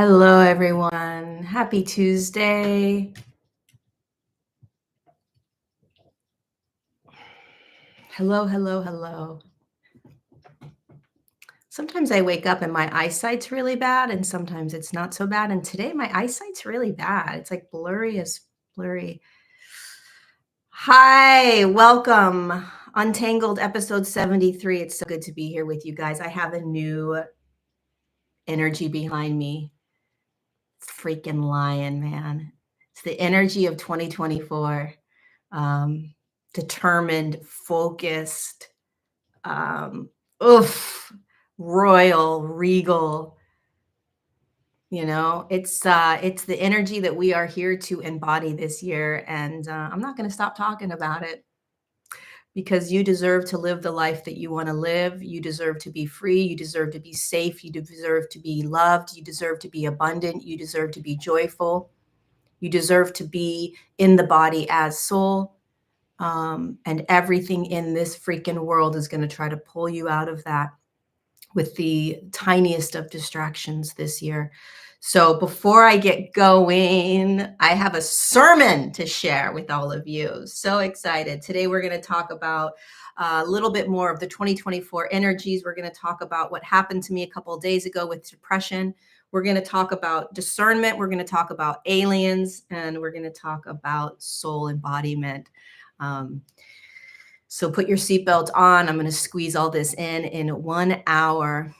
Hello, everyone. Happy Tuesday. Hello, hello, hello. Sometimes I wake up and my eyesight's really bad, and sometimes it's not so bad. And today my eyesight's really bad. It's like blurry as blurry. Hi, welcome. Untangled episode 73. It's so good to be here with you guys. I have a new energy behind me. Freaking lion, man. It's the energy of 2024. Determined, focused, um, oof, royal, regal. It's the energy that we are here to embody this year, and I'm not going to stop talking about it because you deserve to live the life that you want to live. You deserve to be free. You deserve to be safe. You deserve to be loved. You deserve to be abundant. You deserve to be joyful. You deserve to be in the body as soul. And everything in this freaking world is going to try to pull you out of that with the tiniest of distractions this year. So before I get going, I have a sermon to share with all of you. So excited. Today we're going to talk about a little bit more of the 2024 energies. We're going to talk about what happened to me a couple of days ago with depression. We're going to talk about discernment. We're going to talk about aliens, and we're going to talk about soul embodiment. So put your seatbelt on. I'm going to squeeze all this in 1 hour.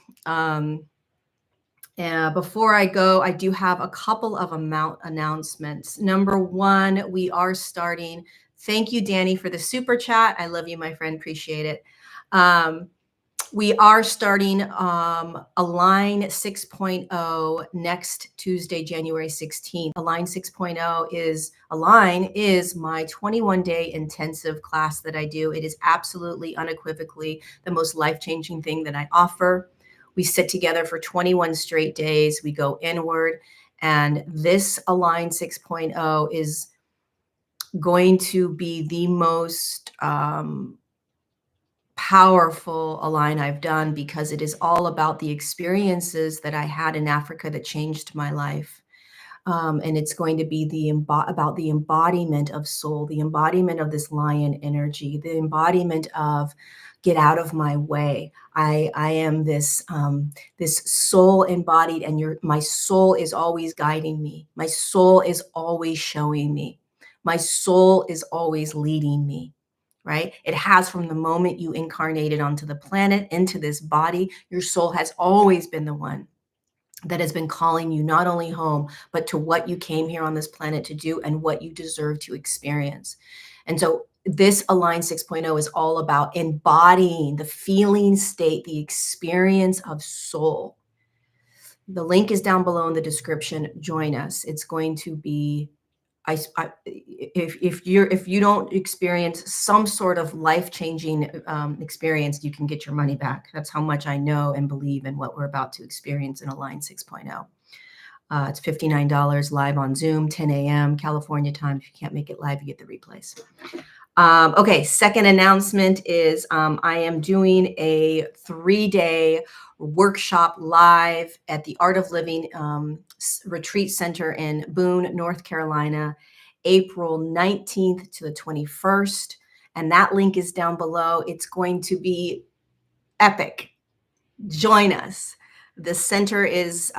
Before I go, I do have a couple of announcements. Number one, we are starting. Thank you, Danny, for the super chat. I love you, my friend. Appreciate it. We are starting Align 6.0 next Tuesday, January 16th. Align 6.0 is my 21-day intensive class that I do. It is absolutely unequivocally the most life-changing thing that I offer. We sit together for 21 straight days. We go inward, and this Align 6.0 is going to be the most powerful Align I've done, because it is all about the experiences that I had in Africa that changed my life. And it's going to be about the embodiment of soul, the embodiment of this lion energy, the embodiment of get out of my way. I am this soul embodied, and my soul is always guiding me. My soul is always showing me. My soul is always leading me. Right? It has from the moment you incarnated onto the planet, into this body. Your soul has always been the one that has been calling you not only home, but to what you came here on this planet to do and what you deserve to experience. And so this Align 6.0 is all about embodying the feeling state, the experience of soul. The link is down below in the description. Join us. It's going to be if you don't experience some sort of life-changing experience, you can get your money back. That's how much I know and believe in what we're about to experience in Align 6.0. It's $59 live on Zoom, 10 a.m. California time. If you can't make it live, you get the replays. Okay, second announcement is I am doing a 3-day workshop live at the Art of Living Retreat Center in Boone, North Carolina, April 19th to the 21st. And that link is down below. It's going to be epic. Join us. The center is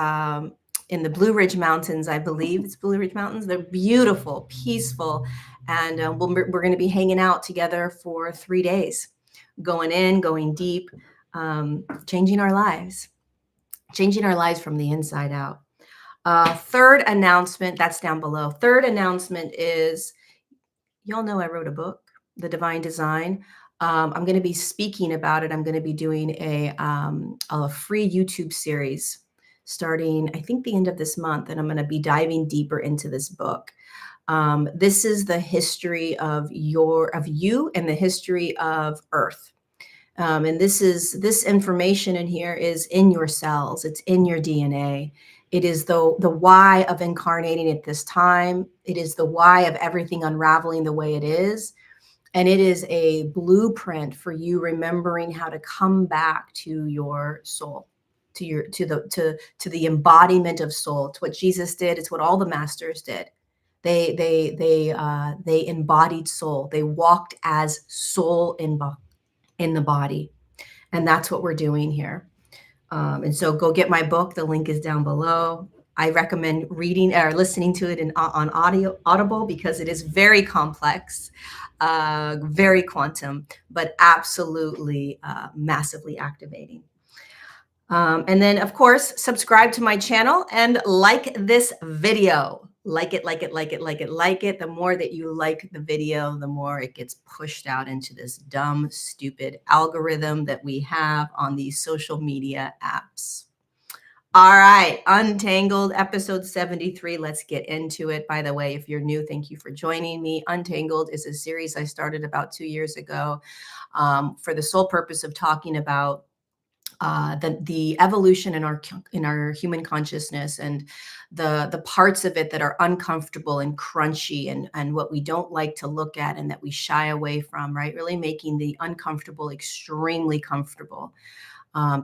in the Blue Ridge Mountains, I believe. It's Blue Ridge Mountains. They're beautiful, peaceful. And we're going to be hanging out together for 3 days, going in, going deep, changing our lives from the inside out. Third announcement, that's down below. Third announcement is, y'all know I wrote a book, The Divine Design. I'm going to be speaking about it. I'm going to be doing a free YouTube series starting, I think, the end of this month, and I'm going to be diving deeper into this book. This is the history of you and the history of Earth. And this information in here is in your cells. It's in your DNA. It is the why of incarnating at this time. It is the why of everything unraveling the way it is. And it is a blueprint for you remembering how to come back to your soul. to the embodiment of soul. It's what Jesus did. It's what all the masters did. They embodied soul. They walked as soul in the body, and that's what we're doing here. And so go get my book. The link is down below. I recommend reading or listening to it on Audible because it is very complex, very quantum, but absolutely massively activating. And then, of course, subscribe to my channel and like this video. Like it, like it, like it, like it, like it. The more that you like the video, the more it gets pushed out into this dumb, stupid algorithm that we have on these social media apps. All right, Untangled, episode 73. Let's get into it. By the way, if you're new, thank you for joining me. Untangled is a series I started about 2 years ago for the sole purpose of talking about the evolution in our human consciousness and the parts of it that are uncomfortable and crunchy and what we don't like to look at and that we shy away from, right? Really making the uncomfortable extremely comfortable.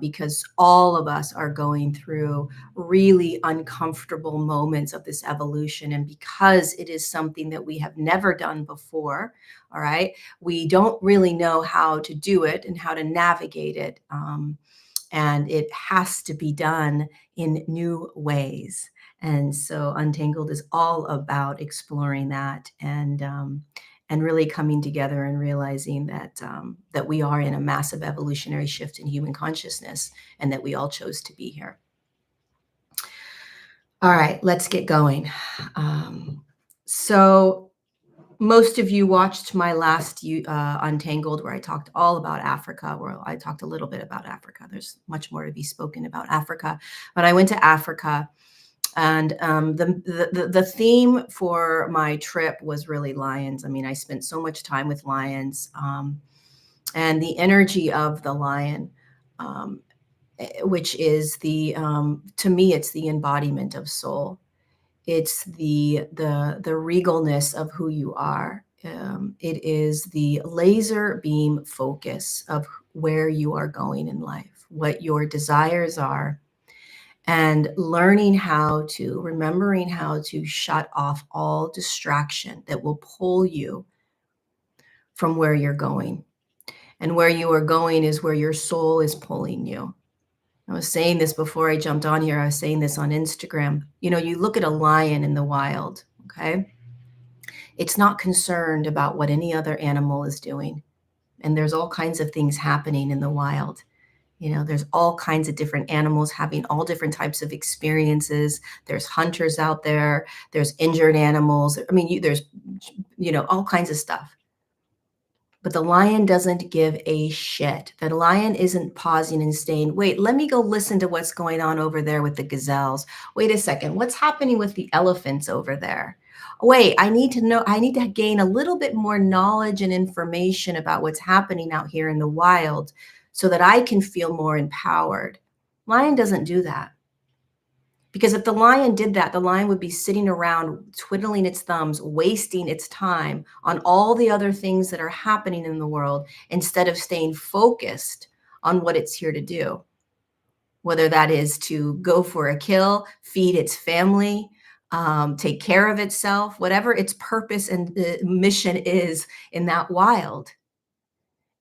Because all of us are going through really uncomfortable moments of this evolution. And because it is something that we have never done before, all right, we don't really know how to do it and how to navigate it. And it has to be done in new ways. And so Untangled is all about exploring that and really coming together and realizing that that we are in a massive evolutionary shift in human consciousness and that we all chose to be here. All right, let's get going. So most of you watched my last Untangled, where I talked all about Africa, where I talked a little bit about Africa. There's much more to be spoken about Africa, but I went to Africa, and the theme for my trip was really lions. I mean, I spent so much time with lions, and the energy of the lion, which is to me, it's the embodiment of soul. It's the regalness of who you are. It is the laser beam focus of where you are going in life, what your desires are, and remembering how to shut off all distraction that will pull you from where you're going. And where you are going is where your soul is pulling you. I was saying this before I jumped on here. I was saying this on Instagram. You know, you look at a lion in the wild, okay? It's not concerned about what any other animal is doing. And there's all kinds of things happening in the wild. You know, there's all kinds of different animals having all different types of experiences. There's hunters out there. There's injured animals. I mean, there's, all kinds of stuff. But the lion doesn't give a shit. The lion isn't pausing and saying, wait, let me go listen to what's going on over there with the gazelles. Wait a second, what's happening with the elephants over there? Wait, I need to gain a little bit more knowledge and information about what's happening out here in the wild so that I can feel more empowered. Lion doesn't do that. Because if the lion did that, the lion would be sitting around twiddling its thumbs, wasting its time on all the other things that are happening in the world instead of staying focused on what it's here to do. Whether that is to go for a kill, feed its family, take care of itself, whatever its purpose and mission is in that wild.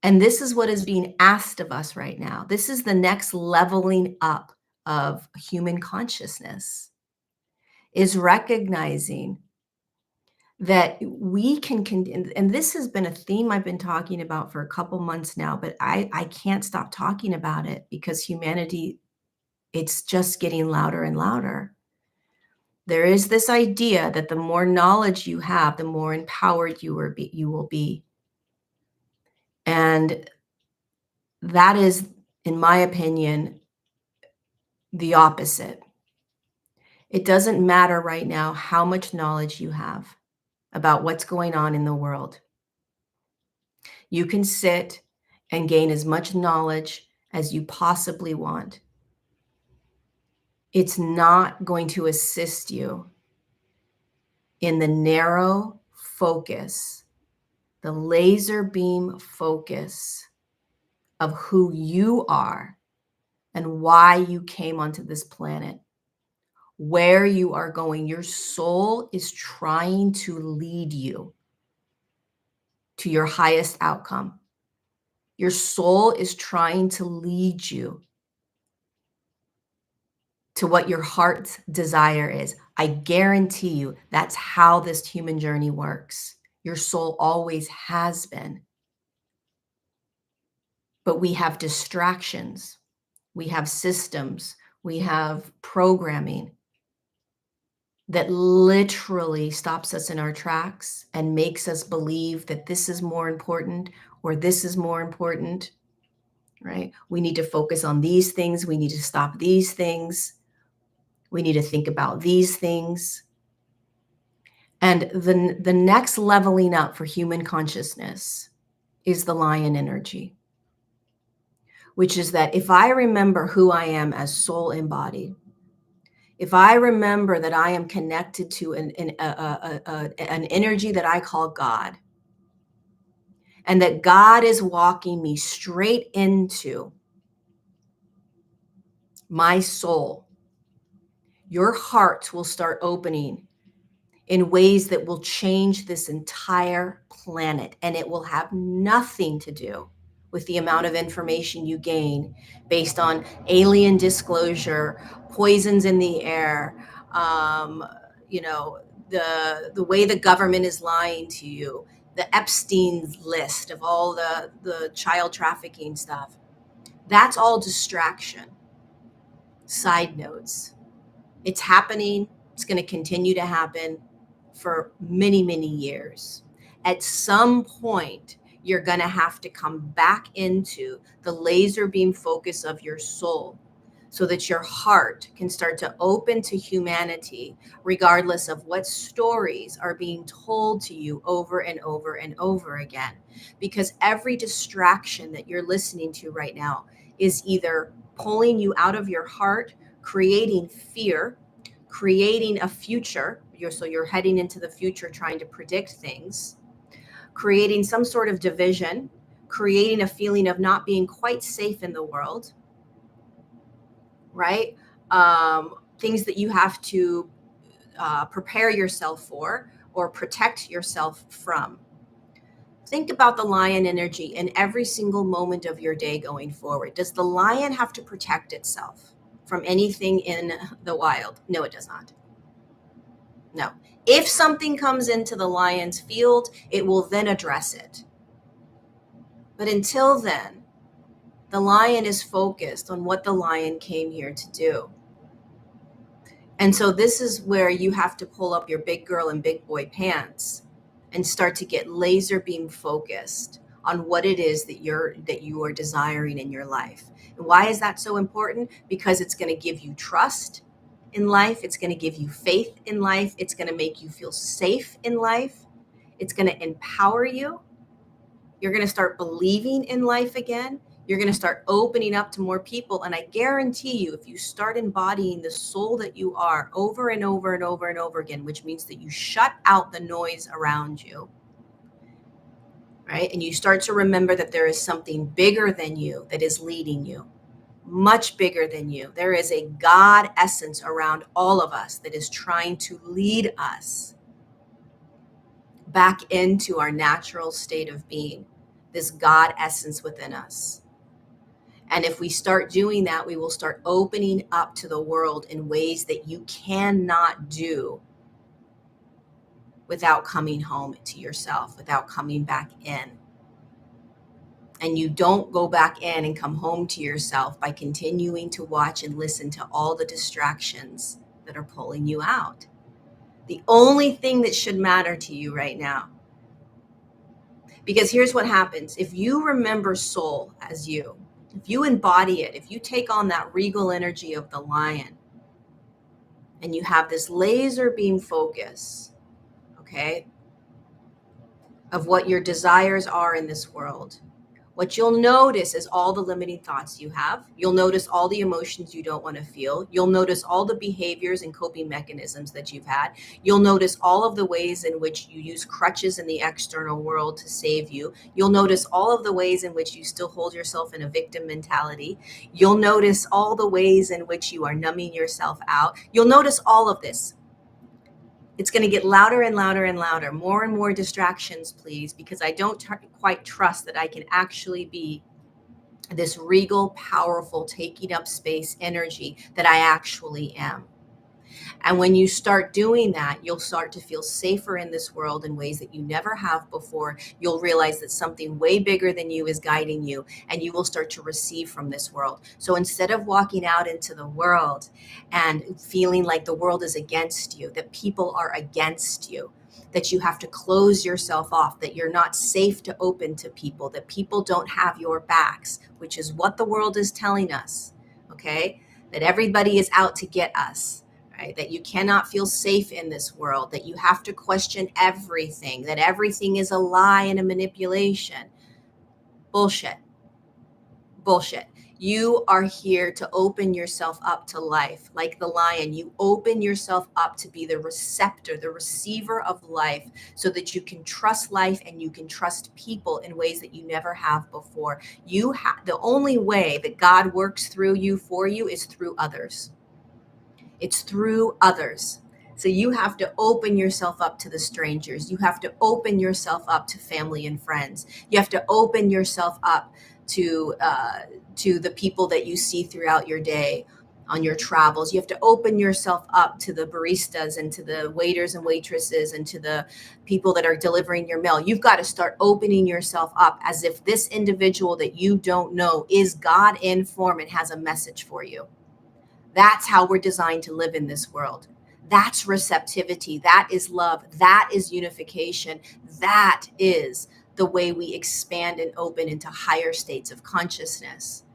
And this is what is being asked of us right now. This is the next leveling up of human consciousness, is recognizing that we can, and this has been a theme I've been talking about for a couple months now, but I can't stop talking about it because humanity, it's just getting louder and louder. There is this idea that the more knowledge you have, the more empowered you will be. And that is, in my opinion, the opposite. It doesn't matter right now how much knowledge you have about what's going on in the world. You can sit and gain as much knowledge as you possibly want. It's not going to assist you in the narrow focus, the laser beam focus of who you are and why you came onto this planet, where you are going. Your soul is trying to lead you to your highest outcome. Your soul is trying to lead you to what your heart's desire is. I guarantee you that's how this human journey works. Your soul always has been. But we have distractions, we have systems, we have programming that literally stops us in our tracks and makes us believe that this is more important or this is more important, right? We need to focus on these things. We need to stop these things. We need to think about these things. And the next leveling up for human consciousness is the lion energy, which is that if I remember who I am as soul embodied, if I remember that I am connected to an energy that I call God, and that God is walking me straight into my soul, your heart will start opening in ways that will change this entire planet. And it will have nothing to do with the amount of information you gain based on alien disclosure, poisons in the air, you know, the way the government is lying to you, the Epstein's list of all the child trafficking stuff. That's all distraction. Side notes. It's happening. It's going to continue to happen for many, many years. At some point, you're going to have to come back into the laser beam focus of your soul so that your heart can start to open to humanity, regardless of what stories are being told to you over and over and over again. Because every distraction that you're listening to right now is either pulling you out of your heart, creating fear, creating a future. So you're heading into the future trying to predict things, creating some sort of division, creating a feeling of not being quite safe in the world, right? Things that you have to prepare yourself for or protect yourself from. Think about the lion energy in every single moment of your day going forward. Does the lion have to protect itself from anything in the wild? No, it does not. No. If something comes into the lion's field, it will then address it. But until then, the lion is focused on what the lion came here to do. And so this is where you have to pull up your big girl and big boy pants and start to get laser beam focused on what it is that you are desiring in your life. And why is that so important? Because it's going to give you trust in life. It's going to give you faith in life. It's going to make you feel safe in life. It's going to empower you. You're going to start believing in life again. You're going to start opening up to more people. And I guarantee you, if you start embodying the soul that you are over and over and over and over again, which means that you shut out the noise around you, right? And you start to remember that there is something bigger than you that is leading you, much bigger than you. There is a God essence around all of us that is trying to lead us back into our natural state of being, this God essence within us. And if we start doing that, we will start opening up to the world in ways that you cannot do without coming home to yourself, without coming back in. And you don't go back in and come home to yourself by continuing to watch and listen to all the distractions that are pulling you out. The only thing that should matter to you right now, because here's what happens. If you remember soul as you, if you embody it, if you take on that regal energy of the lion and you have this laser beam focus, okay, of what your desires are in this world, What you'll notice is all the limiting thoughts you have. You'll notice all the emotions you don't want to feel. You'll notice all the behaviors and coping mechanisms that you've had. You'll notice all of the ways in which you use crutches in the external world to save you. You'll notice all of the ways in which you still hold yourself in a victim mentality. You'll notice all the ways in which you are numbing yourself out. You'll notice all of this. It's going to get louder and louder and louder. More and more distractions, please, because I don't quite trust that I can actually be this regal, powerful, taking up space energy that I actually am. And when you start doing that, you'll start to feel safer in this world in ways that you never have before. You'll realize that something way bigger than you is guiding you, and you will start to receive from this world. So instead of walking out into the world and feeling like the world is against you, that people are against you, that you have to close yourself off, that you're not safe to open to people, that people don't have your backs, which is what the world is telling us, okay? That everybody is out to get us. Right? That you cannot feel safe in this world, that you have to question everything, that everything is a lie and a manipulation. Bullshit. Bullshit. You are here to open yourself up to life. Like the lion, you open yourself up to be the receptor, the receiver of life, so that you can trust life and you can trust people in ways that you never have before. The only way that God works through you, for you, is through others. It's through others. So you have to open yourself up to the strangers. You have to open yourself up to family and friends. You have to open yourself up to the people that you see throughout your day on your travels. You have to open yourself up to the baristas and to the waiters and waitresses and to the people that are delivering your mail. You've got to start opening yourself up as if this individual that you don't know is God in form and has a message for you. That's how we're designed to live in this world. That's receptivity. That is love. That is unification. That is the way we expand and open into higher states of consciousness.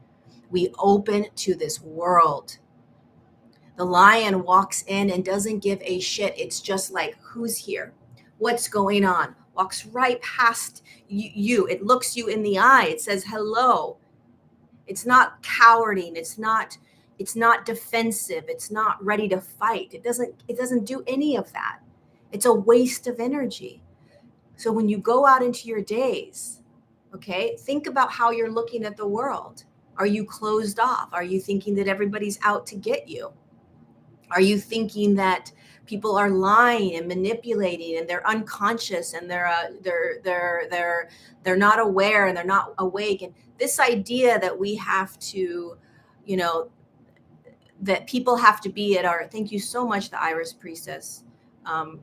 We open to this world. The lion walks in and doesn't give a shit. It's just like, who's here? What's going on? Walks right past you. It looks you in the eye. It says hello. It's not cowarding. It's not defensive. It's not ready to fight. It doesn't do any of that. It's a waste of energy. So when you go out into your days, okay, think about how you're looking at the world. Are you closed off? Are you thinking that everybody's out to get you? Are you thinking that people are lying and manipulating and they're unconscious and they're not aware and they're not awake? And this idea that we have to, that people have to be at our, thank you so much, the Iris Priestess,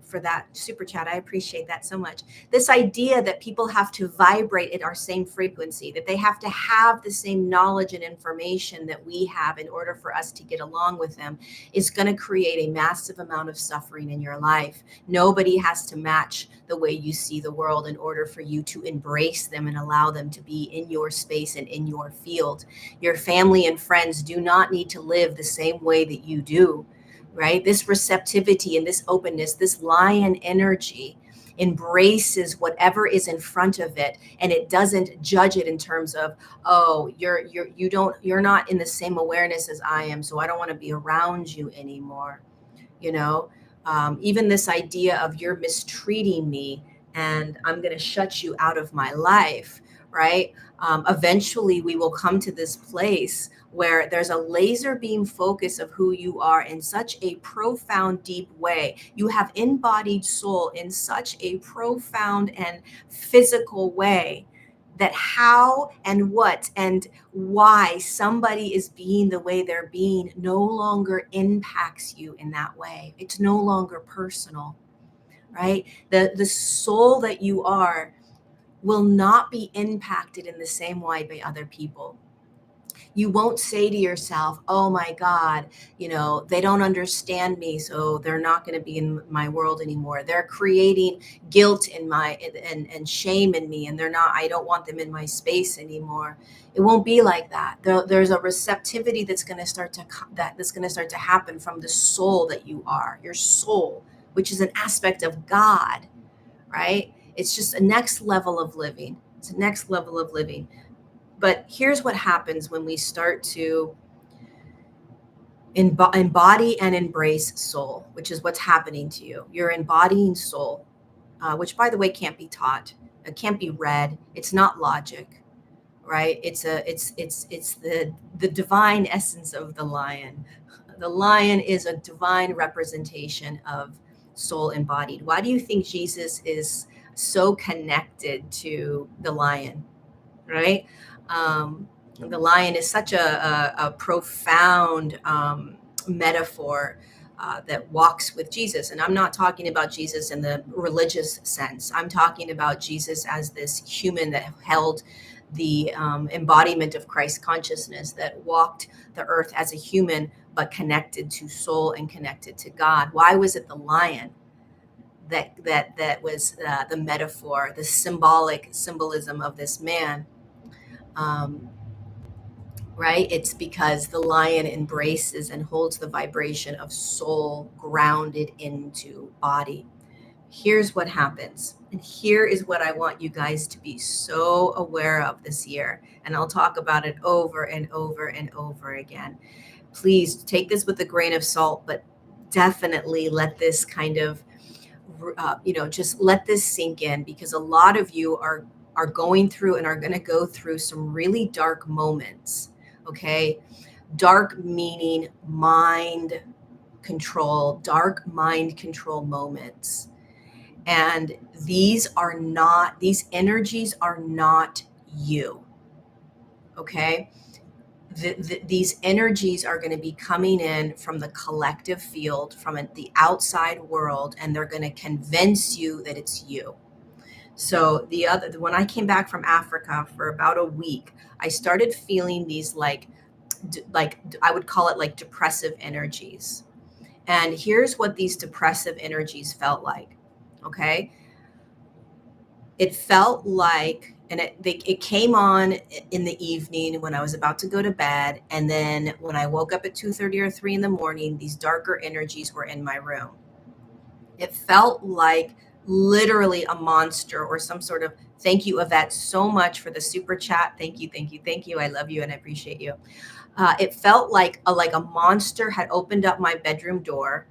for that super chat. I appreciate that so much. This idea that people have to vibrate at our same frequency, that they have to have the same knowledge and information that we have in order for us to get along with them, is going to create a massive amount of suffering in your life. Nobody has to match the way you see the world in order for you to embrace them and allow them to be in your space and in your field. Your family and friends do not need to live the same way that you do. Right? This receptivity and this openness, this lion energy embraces whatever is in front of it, and it doesn't judge it in terms of, oh, you're not in the same awareness as I am, so I don't want to be around you anymore. Even this idea of you're mistreating me and I'm going to shut you out of my life, right? Eventually we will come to this place where there's a laser beam focus of who you are in such a profound, deep way. You have embodied soul in such a profound and physical way that how and what and why somebody is being the way they're being no longer impacts you in that way. It's no longer personal, right? The soul that you are will not be impacted in the same way by other people. You won't say to yourself, oh my God, they don't understand me, so they're not going to be in my world anymore. They're creating guilt in and shame in me, and I don't want them in my space anymore. It won't be like that. There's a receptivity that's going to start to happen from the soul that you are, your soul, which is an aspect of God, right? It's just a next level of living. It's a next level of living. But here's what happens when we start to embody and embrace soul, which is what's happening to you. You're embodying soul, which, by the way, can't be taught. It can't be read. It's not logic, right? It's the divine essence of the lion. The lion is a divine representation of soul embodied. Why do you think Jesus is so connected to the lion, right? The lion is such a profound metaphor that walks with Jesus. And I'm not talking about Jesus in the religious sense. I'm talking about Jesus as this human that held the embodiment of Christ consciousness, that walked the earth as a human, but connected to soul and connected to God. Why was it the lion that was the metaphor, the symbolism of this man? Um, right? It's because the lion embraces and holds the vibration of soul grounded into body. Here's what happens. And here is what I want you guys to be so aware of this year. And I'll talk about it over and over and over again. Please take this with a grain of salt, but definitely let this kind of, just let this sink in, because a lot of you are going through and are going to go through some really dark moments. Okay. Dark meaning dark mind control moments. And these energies are not you. Okay. These energies are going to be coming in from the collective field, from the outside world, and they're going to convince you that it's you. So when I came back from Africa for about a week, I started feeling these like I would call it like depressive energies. And here's what these depressive energies felt like. Okay. It felt like, and it came on in the evening when I was about to go to bed. And then when I woke up at 2:30 or 3 in the morning, these darker energies were in my room. It felt like literally a monster or some sort of, thank you, Yvette, so much for the super chat. Thank you, thank you, thank you. I love you and I appreciate you. It felt like a monster had opened up my bedroom door,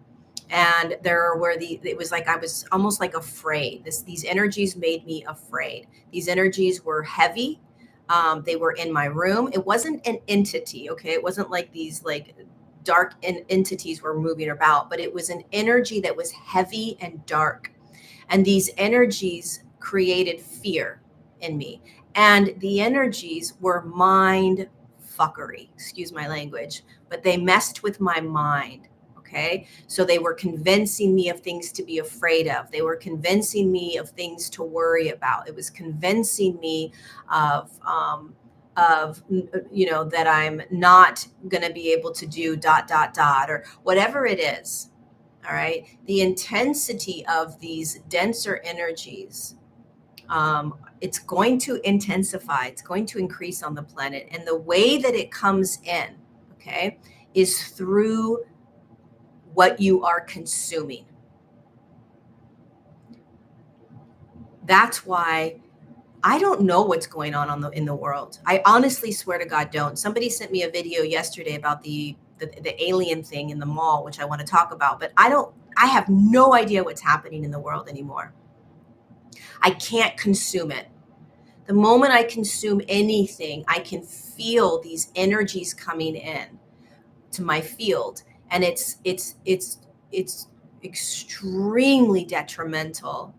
and it was like I was almost like afraid. These energies made me afraid. These energies were heavy. They were in my room. It wasn't an entity, okay? It wasn't like these like dark entities were moving about, but it was an energy that was heavy and dark. And these energies created fear in me. And the energies were mind fuckery, excuse my language, but they messed with my mind. Okay. So they were convincing me of things to be afraid of. They were convincing me of things to worry about. It was convincing me of, that I'm not going to be able to do ... or whatever it is. All right. The intensity of these denser energies, it's going to intensify. It's going to increase on the planet. And the way that it comes in, okay, is through what you are consuming. That's why I don't know what's going on in the world. I honestly swear to God, don't. Somebody sent me a video yesterday about the alien thing in the mall, which I want to talk about, but I have no idea what's happening in the world anymore. I can't consume it. The moment I consume anything, I can feel these energies coming in to my field, and it's extremely detrimental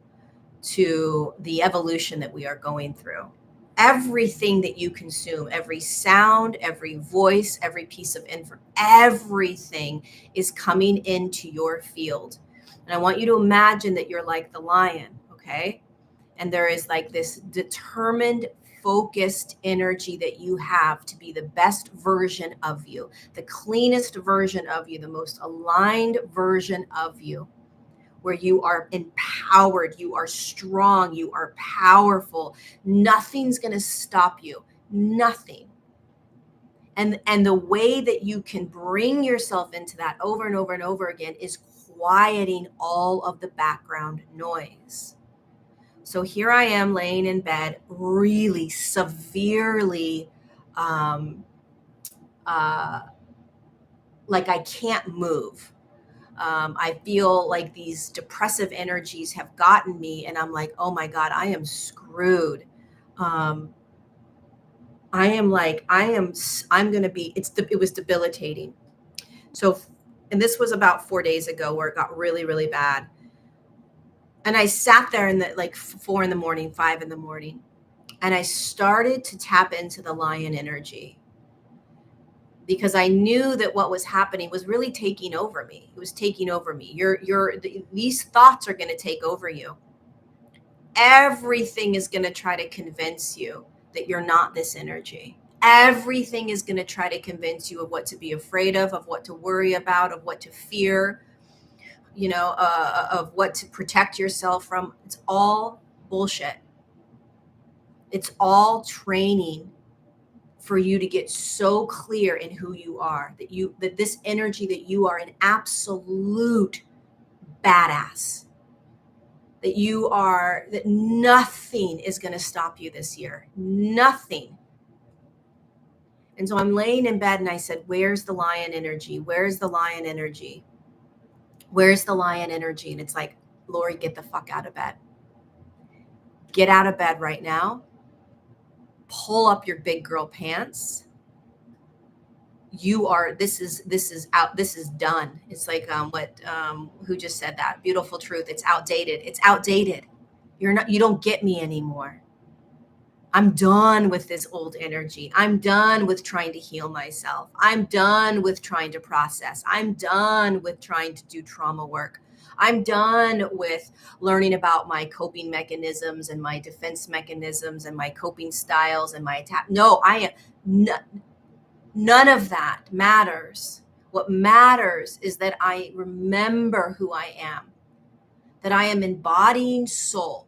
to the evolution that we are going through. Everything that you consume, every sound, every voice, every piece of info, everything is coming into your field. And I want you to imagine that you're like the lion, okay? And there is like this determined, focused energy that you have to be the best version of you, the cleanest version of you, the most aligned version of you, where you are empowered, you are strong, you are powerful. Nothing's going to stop you. Nothing. And the way that you can bring yourself into that over and over and over again is quieting all of the background noise. So here I am laying in bed, really severely um, uh, like I can't move. I feel like these depressive energies have gotten me, and I'm like, oh my God, I am screwed. Um, I'm going to be, it was debilitating. So, and this was about 4 days ago where it got really, really bad. And I sat there in the like 4 in the morning, 5 in the morning, and I started to tap into the lion energy because I knew that what was happening was really taking over me. It was taking over me. These thoughts are going to take over you. Everything is going to try to convince you that you're not this energy. Everything is going to try to convince you of what to be afraid of what to worry about, of what to fear, of what to protect yourself from. It's all bullshit. It's all training for you to get so clear in who you are, that this energy, that you are an absolute badass, that nothing is going to stop you this year. Nothing. And so I'm laying in bed and I said, where's the lion energy? Where's the lion energy? Where's the lion energy? And it's like, Lori, get the fuck out of bed. Get out of bed right now. Pull up your big girl pants. This is out. This is done. It's like, who just said that? Beautiful truth. It's outdated. It's outdated. You don't get me anymore. I'm done with this old energy. I'm done with trying to heal myself. I'm done with trying to process. I'm done with trying to do trauma work. I'm done with learning about my coping mechanisms and my defense mechanisms and my coping styles and my attack. No, none of that matters. What matters is that I remember who I am, that I am embodying soul.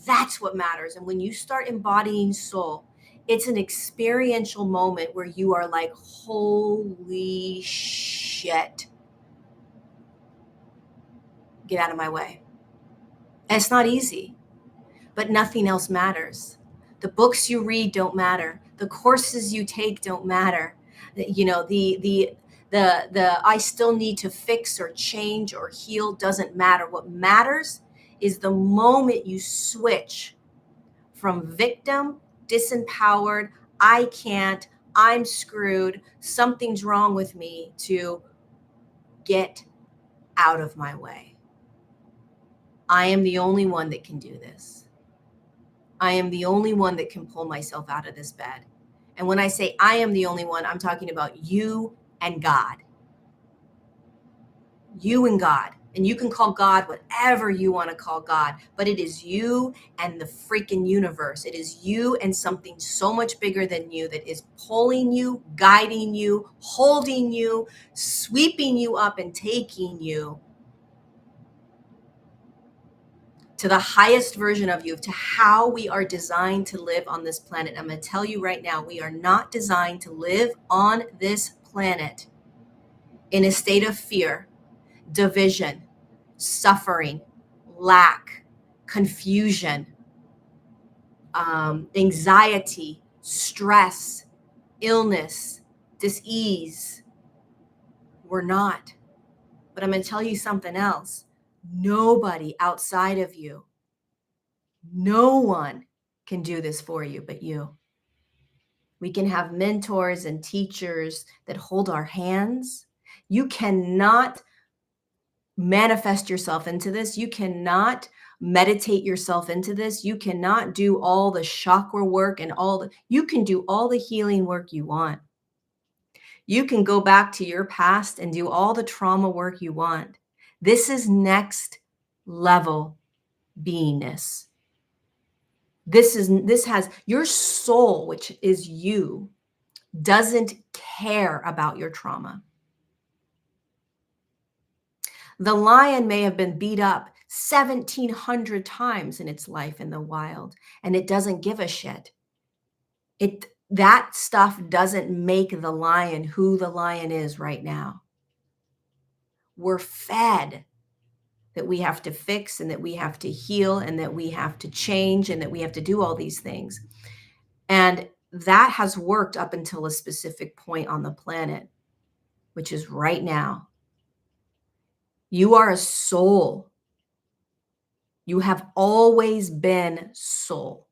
That's what matters. And when you start embodying soul, it's an experiential moment where you are like, holy shit. Get out of my way. And it's not easy, but nothing else matters. The books you read don't matter. The courses you take don't matter. The I still need to fix or change or heal doesn't matter. What matters is the moment you switch from victim, disempowered, I can't, I'm screwed, something's wrong with me, to get out of my way. I am the only one that can do this. I am the only one that can pull myself out of this bed. And when I say I am the only one, I'm talking about you and God. You and God. And you can call God whatever you want to call God, but it is you and the freaking universe. It is you and something so much bigger than you that is pulling you, guiding you, holding you, sweeping you up and taking you to the highest version of you, to how we are designed to live on this planet. I'm going to tell you right now, we are not designed to live on this planet in a state of fear, division, suffering, lack, confusion, anxiety, stress, illness, dis-ease. We're not. But I'm going to tell you something else. Nobody outside of you, no one can do this for you but you. We can have mentors and teachers that hold our hands. You cannot manifest yourself into this. You cannot meditate yourself into this. You cannot do all the chakra work and you can do all the healing work you want. You can go back to your past and do all the trauma work you want. This is next level beingness. This has your soul, which is you, doesn't care about your trauma. The lion may have been beat up 1,700 times in its life in the wild, and it doesn't give a shit. That stuff doesn't make the lion who the lion is right now. We're fed that we have to fix and that we have to heal and that we have to change and that we have to do all these things. And that has worked up until a specific point on the planet, which is right now. You are a soul. You have always been soul.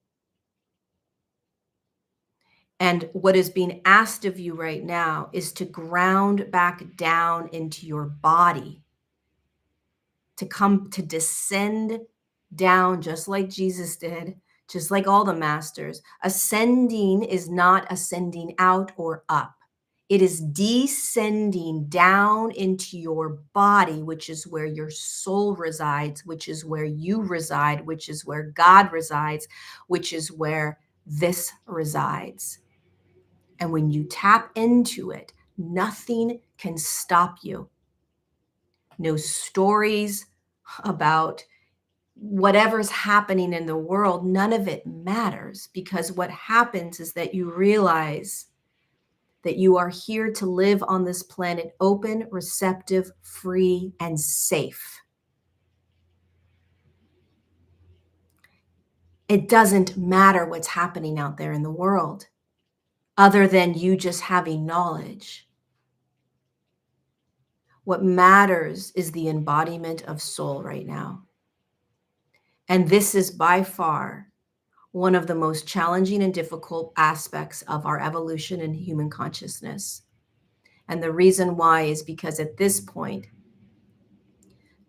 And what is being asked of you right now is to ground back down into your body, to descend down just like Jesus did, just like all the masters. Ascending is not ascending out or up. It is descending down into your body, which is where your soul resides, which is where you reside, which is where God resides, which is where this resides. And when you tap into it, nothing can stop you. No stories about whatever's happening in the world, none of it matters, because what happens is that you realize that you are here to live on this planet open, receptive, free, and safe. It doesn't matter what's happening out there in the world, other than you just having knowledge. What matters is the embodiment of soul right now. And this is by far one of the most challenging and difficult aspects of our evolution in human consciousness. And the reason why is because at this point,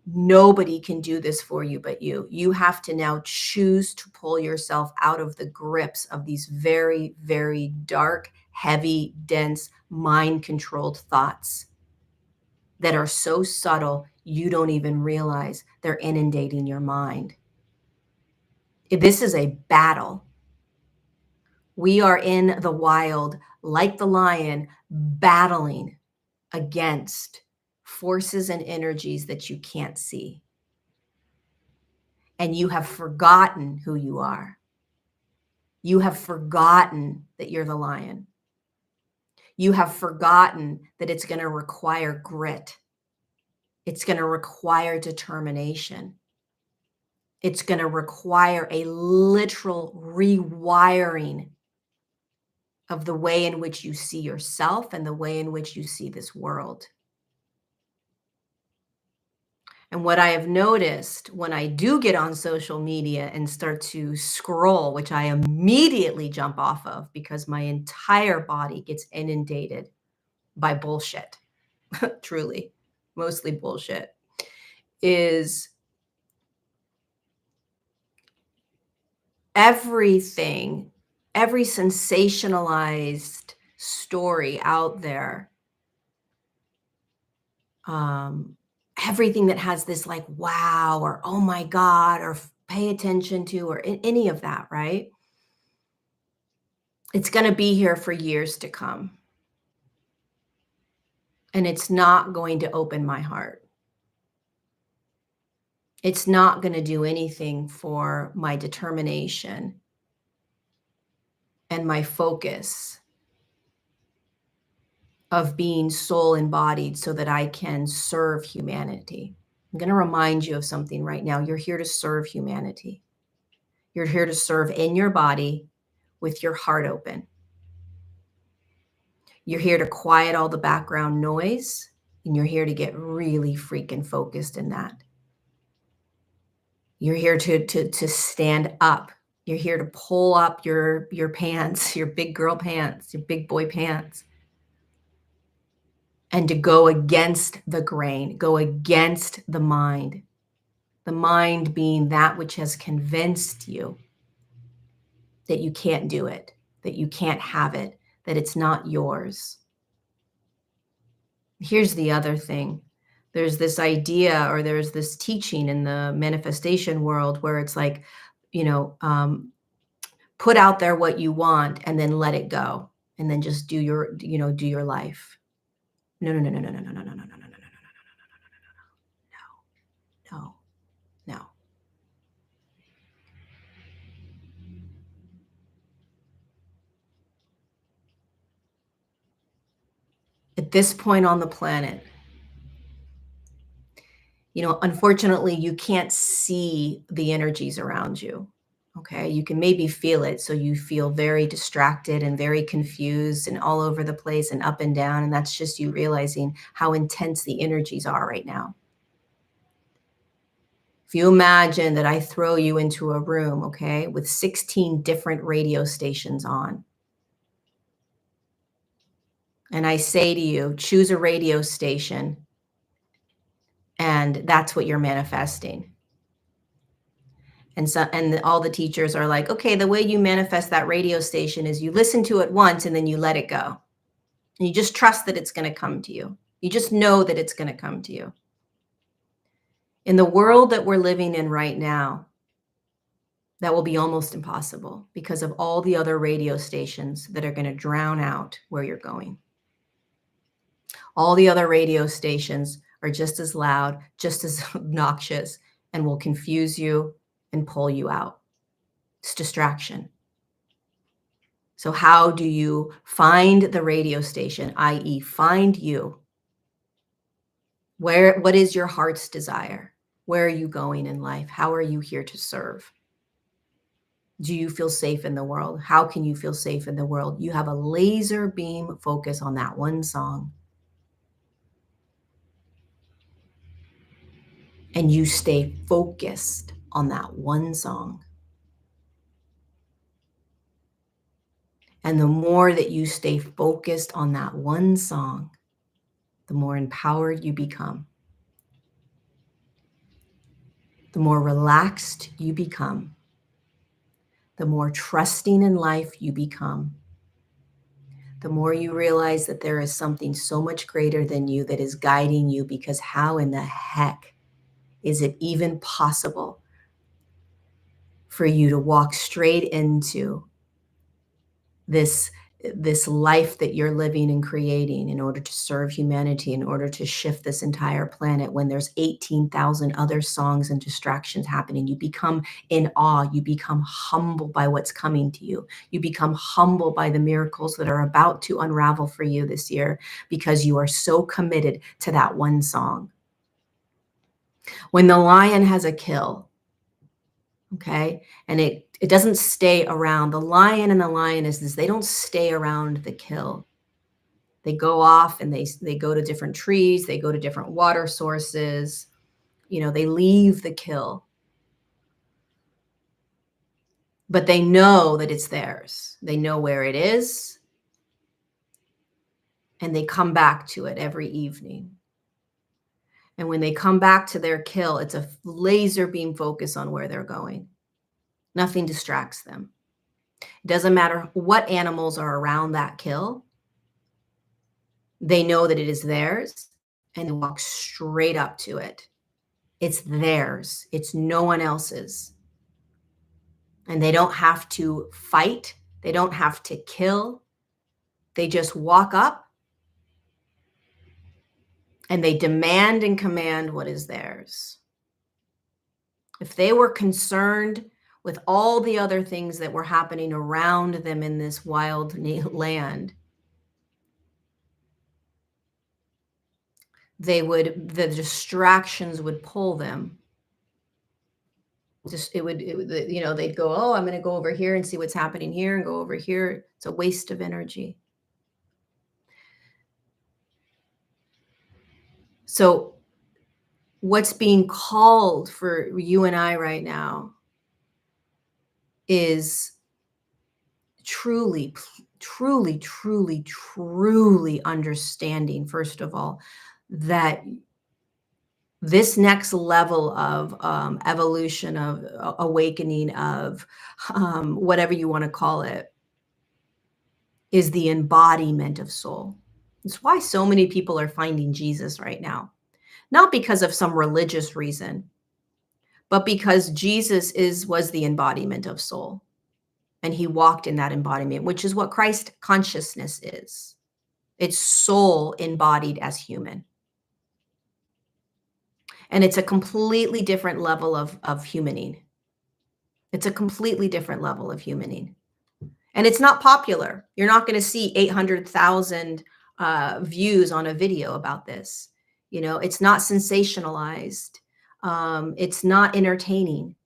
nobody can do this for you but you. You have to now choose to pull yourself out of the grips of these very, very dark, heavy, dense, mind-controlled thoughts that are so subtle you don't even realize they're inundating your mind. This is a battle. We are in the wild, like the lion, battling against forces and energies that you can't see. And you have forgotten who you are. You have forgotten that you're the lion. You have forgotten that it's going to require grit. It's going to require determination. It's going to require a literal rewiring of the way in which you see yourself and the way in which you see this world. And what I have noticed when I do get on social media and start to scroll, which I immediately jump off of because my entire body gets inundated by bullshit, truly, mostly bullshit, is everything, every sensationalized story out there, everything that has this like, wow, or oh my God, or pay attention to, or any of that, right? It's going to be here for years to come. And it's not going to open my heart. It's not going to do anything for my determination and my focus of being soul embodied so that I can serve humanity. I'm going to remind you of something right now. You're here to serve humanity. You're here to serve in your body with your heart open. You're here to quiet all the background noise, and you're here to get really freaking focused in that. You're here to stand up. You're here to pull up your pants, your big girl pants, your big boy pants, and to go against the grain, go against the mind being that which has convinced you that you can't do it, that you can't have it, that it's not yours. Here's the other thing. There's this idea, or there's this teaching in the manifestation world where it's like, put out there what you want and then let it go, and then just do your life. No, no, no, no, no, no, no, no, no, no, no, no, no, no, no, no. At this point on the planet, unfortunately, you can't see the energies around you. Okay, you can maybe feel it. So you feel very distracted and very confused and all over the place and up and down. And that's just you realizing how intense the energies are right now. If you imagine that I throw you into a room, okay, with 16 different radio stations on, and I say to you, choose a radio station, and that's what you're manifesting. And all the teachers are like, okay, the way you manifest that radio station is you listen to it once and then you let it go. And you just trust that it's going to come to you. You just know that it's going to come to you. In the world that we're living in right now, that will be almost impossible because of all the other radio stations that are going to drown out where you're going. All the other radio stations are just as loud, just as obnoxious, and will confuse you and pull you out. It's distraction. So how do you find the radio station, i.e., find you? What is your heart's desire? Where are you going in life? How are you here to serve? Do you feel safe in the world? How can you feel safe in the world? You have a laser beam focus on that one song. And you stay focused on that one song. And the more that you stay focused on that one song, the more empowered you become. The more relaxed you become. The more trusting in life you become. The more you realize that there is something so much greater than you that is guiding you, because how in the heck is it even possible for you to walk straight into this life that you're living and creating in order to serve humanity, in order to shift this entire planet, when there's 18,000 other songs and distractions happening? You become in awe. You become humble by what's coming to you. You become humble by the miracles that are about to unravel for you this year, because you are so committed to that one song. When the lion has a kill, okay, and it doesn't stay around. The lion and the lionesses, they don't stay around the kill. They go off and they go to different trees, they go to different water sources, they leave the kill. But they know that it's theirs. They know where it is, and they come back to it every evening. And when they come back to their kill, it's a laser beam focus on where they're going. Nothing distracts them. It doesn't matter what animals are around that kill. They know that it is theirs, and they walk straight up to it. It's theirs. It's no one else's. And they don't have to fight. They don't have to kill. They just walk up and they demand and command what is theirs. If they were concerned with all the other things that were happening around them in this wild land, the distractions would pull them. It would, they'd go, oh, I'm going to go over here and see what's happening here and go over here. It's a waste of energy. So what's being called for you and I right now is truly, truly, truly, truly understanding, first of all, that this next level of evolution, of awakening, of whatever you want to call it, is the embodiment of soul. It's why so many people are finding Jesus right now. Not because of some religious reason, but because Jesus was the embodiment of soul. And he walked in that embodiment, which is what Christ consciousness is. It's soul embodied as human. And it's a completely different level of humaning. It's a completely different level of humaning. And it's not popular. You're not going to see 800,000 views on a video about this. It's not sensationalized. It's not entertaining.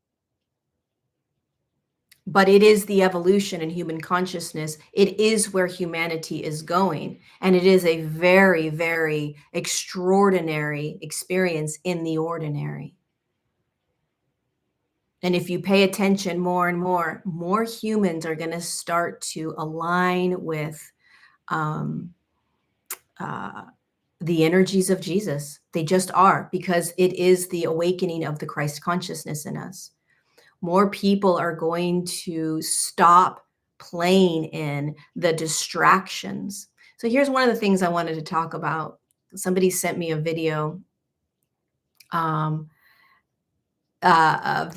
but it is the evolution in human consciousness. It is where humanity is going. And it is a very, very extraordinary experience in the ordinary. And if you pay attention more and more humans are going to start to align with um, uh, the energies of Jesus. They just are, because it is the awakening of the Christ consciousness in us. More people are going to stop playing in the distractions. So here's one of the things I wanted to talk about. Somebody sent me a video um, of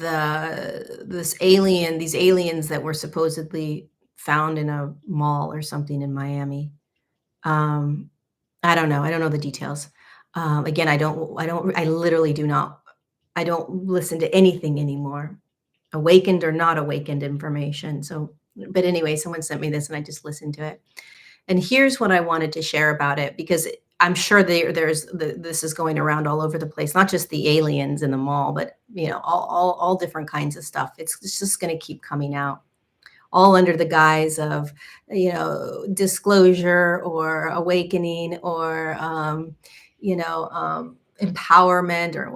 these aliens that were supposedly found in a mall or something in Miami. Um, I don't know. I don't know the details. Again, I literally do not, I don't listen to anything anymore, awakened or not awakened information. So, but anyway, someone sent me this and I just listened to it. And here's what I wanted to share about it, because I'm sure this is going around all over the place, not just the aliens in the mall, but all different kinds of stuff. It's just going to keep coming out, all under the guise of disclosure or awakening or empowerment or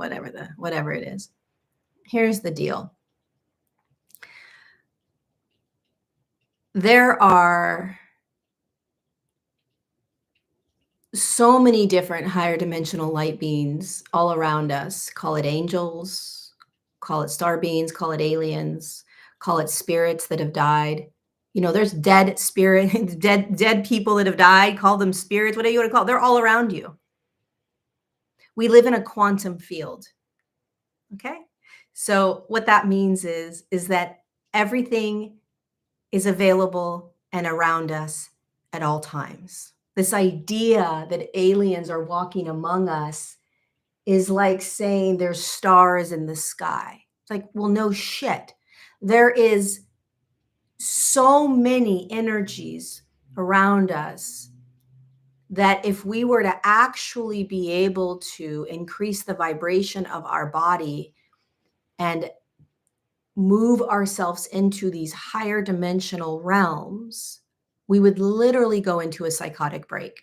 whatever it is. Here's the deal. There are so many different higher dimensional light beings all around us. Call it angels, call it star beings, call it aliens, call it spirits that have died. There's dead spirit, dead people that have died. Call them spirits, whatever you want to call it. They're all around you. We live in a quantum field. Okay. So what that means is that everything is available and around us at all times. This idea that aliens are walking among us is like saying there's stars in the sky. It's like, well, no shit. There is so many energies around us that if we were to actually be able to increase the vibration of our body and move ourselves into these higher dimensional realms, we would literally go into a psychotic break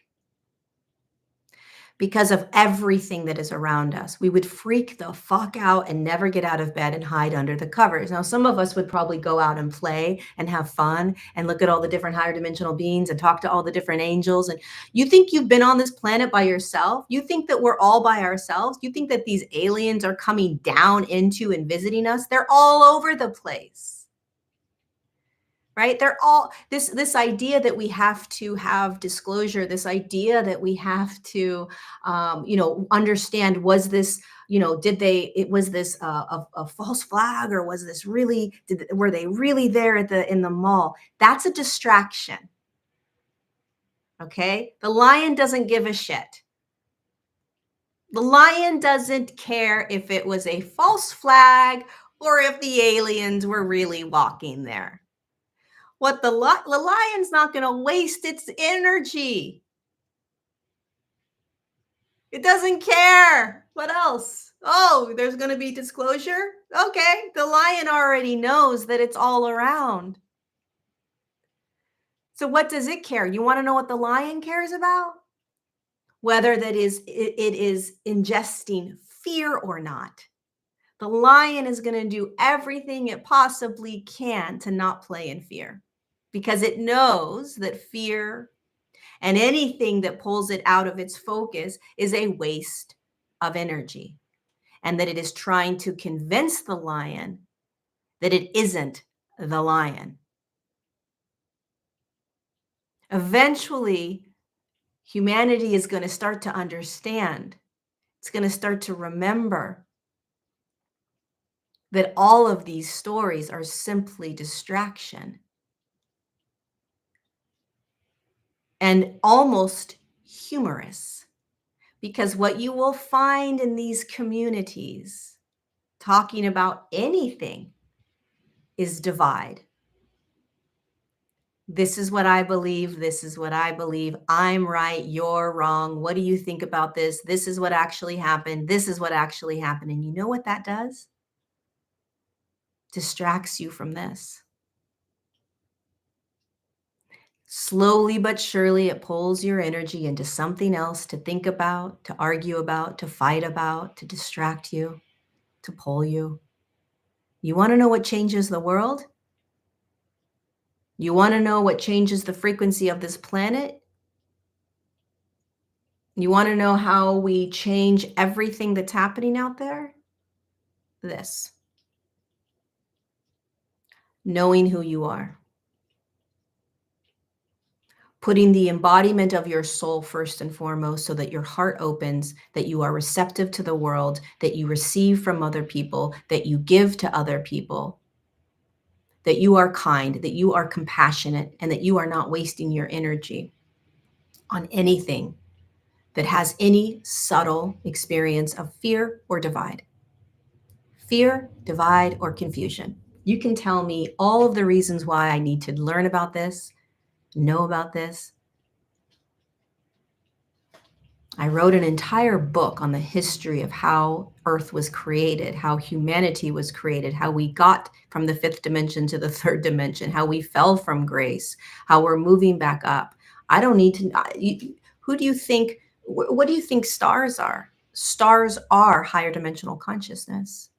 because of everything that is around us. We would freak the fuck out and never get out of bed and hide under the covers. Now, some of us would probably go out and play and have fun and look at all the different higher dimensional beings and talk to all the different angels. And you think you've been on this planet by yourself? You think that we're all by ourselves? You think that these aliens are coming down into and visiting us? They're all over the place. Right? They're all this idea that we have to have disclosure, this idea that we have to understand, was this, was this a false flag, or was this really, were they really there in the mall? That's a distraction. Okay? The lion doesn't give a shit. The lion doesn't care if it was a false flag or if the aliens were really walking there. What the lion's not going to waste its energy. It doesn't care. What else? Oh, there's going to be disclosure? Okay, the lion already knows that it's all around. So what does it care? You want to know what the lion cares about? Whether it is ingesting fear or not. The lion is going to do everything it possibly can to not play in fear, because it knows that fear and anything that pulls it out of its focus is a waste of energy, and that it is trying to convince the lion that it isn't the lion. Eventually, humanity is going to start to understand. It's going to start to remember that all of these stories are simply distraction and almost humorous. Because what you will find in these communities, talking about anything, is divide. This is what I believe. This is what I believe. I'm right. You're wrong. What do you think about this? This is what actually happened. This is what actually happened. And you know what that does? Distracts you from this. Slowly but surely, it pulls your energy into something else to think about, to argue about, to fight about, to distract you, to pull you. You want to know what changes the world? You want to know what changes the frequency of this planet? You want to know how we change everything that's happening out there? This. Knowing who you are. Putting the embodiment of your soul first and foremost so that your heart opens, that you are receptive to the world, that you receive from other people, that you give to other people, that you are kind, that you are compassionate, and that you are not wasting your energy on anything that has any subtle experience of fear or divide. Fear, divide, or confusion. You can tell me all of the reasons why I need to learn about this, know about this. I wrote an entire book on the history of how Earth was created, how humanity was created, how we got from the fifth dimension to the third dimension, how we fell from grace, how we're moving back up. I don't need to. Who do you think? What do you think stars are? Stars are higher dimensional consciousness.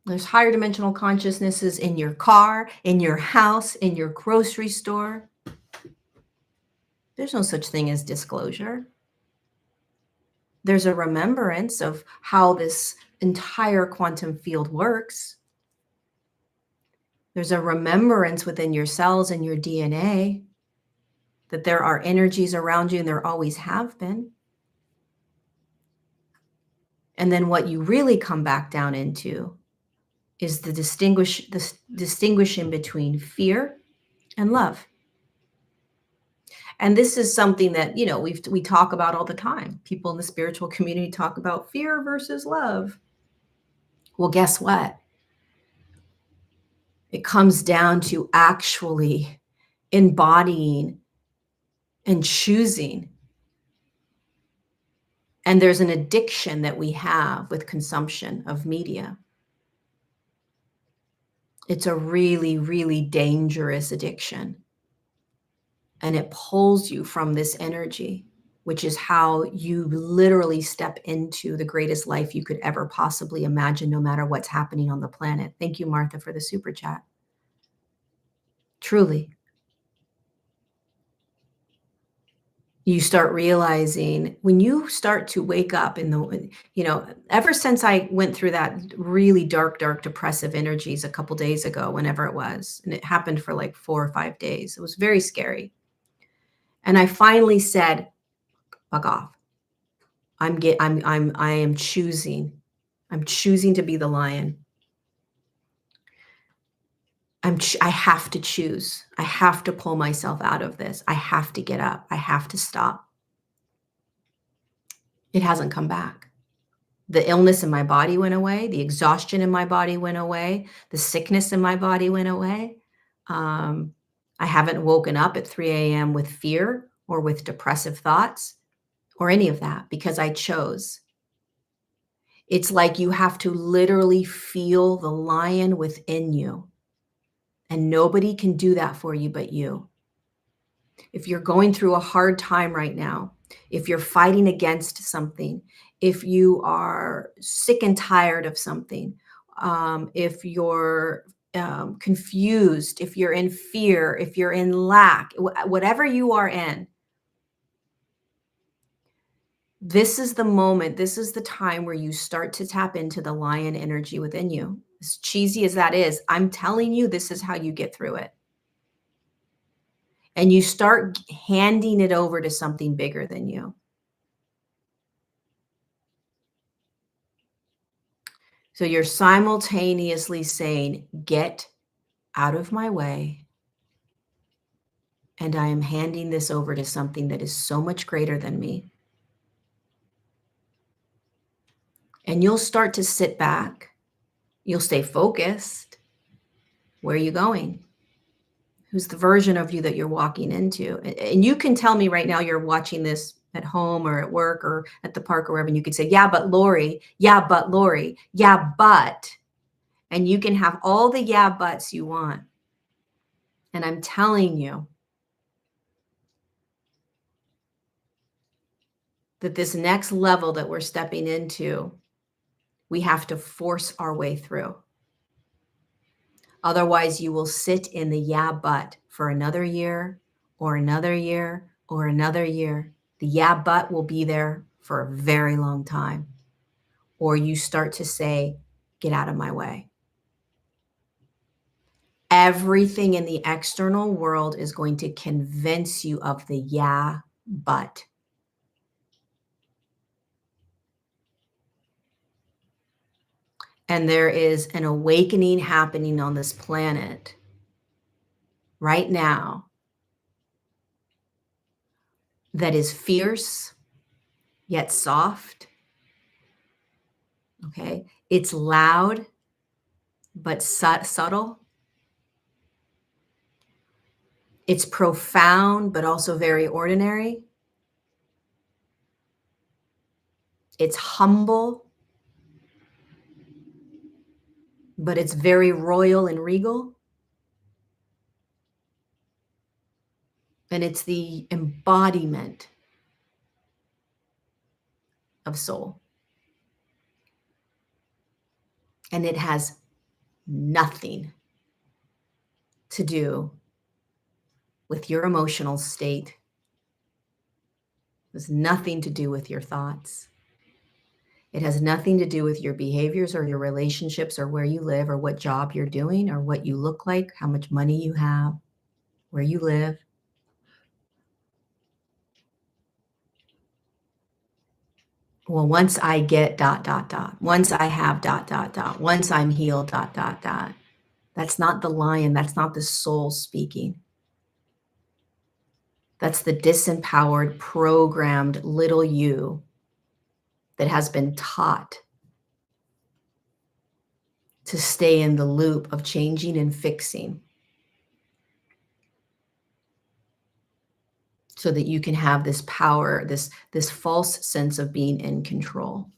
There's higher dimensional consciousnesses in your car, in your house, in your grocery store. There's no such thing as disclosure. There's a remembrance of how this entire quantum field works. There's a remembrance within your cells and your DNA that there are energies around you and there always have been. And then what you really come back down into is the distinguishing between fear and love. And this is something that, we talk about all the time. People in the spiritual community talk about fear versus love. Well, guess what? It comes down to actually embodying and choosing. And there's an addiction that we have with consumption of media. It's a really, really dangerous addiction. And it pulls you from this energy, which is how you literally step into the greatest life you could ever possibly imagine, no matter what's happening on the planet. Thank you, Martha, for the super chat. Truly. You start realizing when you start to wake up ever since I went through that really dark, depressive energies a couple days ago, whenever it was, and it happened for like 4 or 5 days. It was very scary. And I finally said, fuck off. I am choosing. I'm choosing to be the lion. I have to choose. I have to pull myself out of this. I have to get up. I have to stop. It hasn't come back. The illness in my body went away. The exhaustion in my body went away. The sickness in my body went away. I haven't woken up at 3 a.m. with fear or with depressive thoughts or any of that because I chose. It's like you have to literally feel the lion within you. And nobody can do that for you but you. If you're going through a hard time right now, if you're fighting against something, if you are sick and tired of something, if you're confused, if you're in fear, if you're in lack, whatever you are in, this is the moment, this is the time where you start to tap into the lion energy within you. As cheesy as that is, I'm telling you, this is how you get through it. And you start handing it over to something bigger than you. So you're simultaneously saying, get out of my way. And I am handing this over to something that is so much greater than me. And you'll start to sit back. You'll stay focused. Where are you going? Who's the version of you that you're walking into? And you can tell me right now you're watching this at home or at work or at the park or wherever, and you could say, yeah, but Lori, yeah, but Lori, yeah, but. And you can have all the yeah buts you want. And I'm telling you that this next level that we're stepping into, we have to force our way through. Otherwise, you will sit in the yeah, but for another year or another year or another year. The yeah, but will be there for a very long time. Or you start to say, get out of my way. Everything in the external world is going to convince you of the yeah, but. And there is an awakening happening on this planet right now that is fierce, yet soft. Okay. It's loud, but subtle. It's profound, but also very ordinary. It's humble, but it's very royal and regal. And it's the embodiment of soul. And it has nothing to do with your emotional state. It has nothing to do with your thoughts. It has nothing to do with your behaviors or your relationships or where you live or what job you're doing or what you look like, how much money you have, where you live. Well, once I get ... once I have ... once I'm healed ... That's not the lion. That's not the soul speaking. That's the disempowered, programmed little you that has been taught to stay in the loop of changing and fixing so that you can have this power, this false sense of being in control.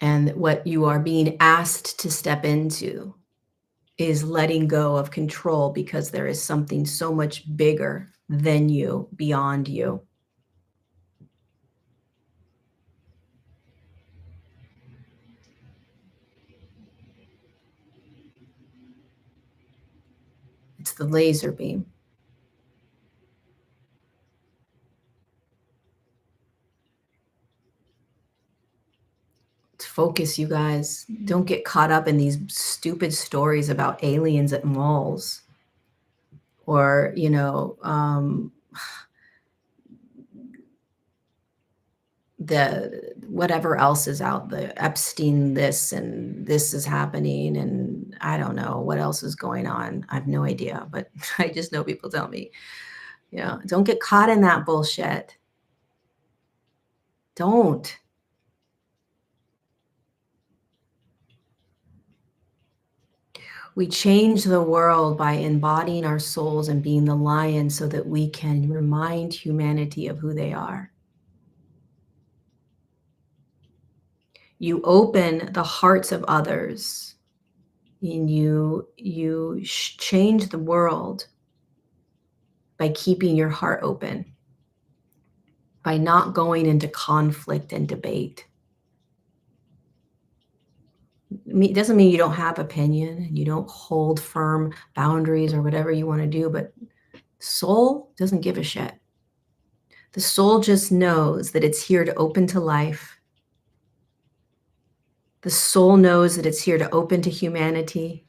And what you are being asked to step into is letting go of control because there is something so much bigger than you, beyond you. It's the laser beam. Focus, you guys. Don't get caught up in these stupid stories about aliens at malls or, the whatever else is out, the Epstein this and this is happening and I don't know what else is going on. I have no idea, but I just know people tell me, don't get caught in that bullshit. Don't. We change the world by embodying our souls and being the lion so that we can remind humanity of who they are. You open the hearts of others and you change the world by keeping your heart open, by not going into conflict and debate. It doesn't mean you don't have opinion and you don't hold firm boundaries or whatever you want to do, but soul doesn't give a shit. The soul just knows that it's here to open to life. The soul knows that it's here to open to humanity.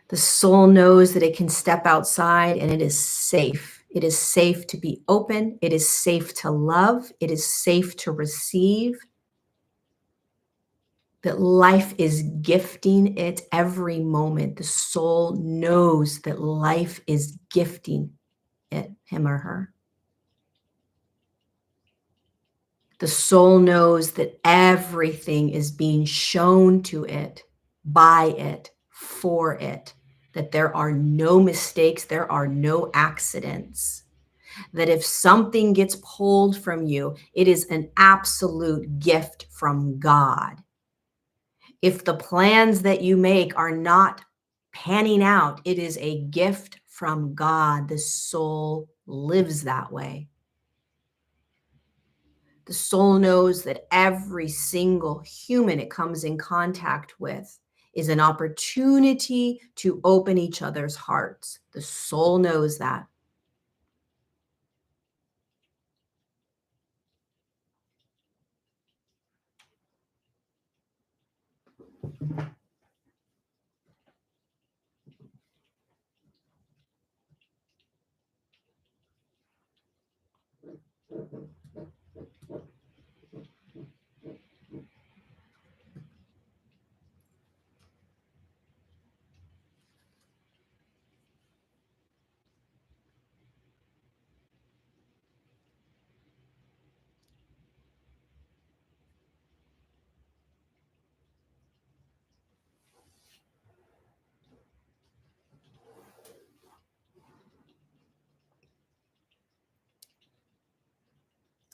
The soul knows that it can step outside and it is safe. It is safe to be open. It is safe to love. It is safe to receive. That life is gifting it every moment. The soul knows that life is gifting it, him or her. The soul knows that everything is being shown to it, by it, for it, that there are no mistakes, there are no accidents, that if something gets pulled from you, it is an absolute gift from God. If the plans that you make are not panning out, it is a gift from God. The soul lives that way. The soul knows that every single human it comes in contact with is an opportunity to open each other's hearts. The soul knows that.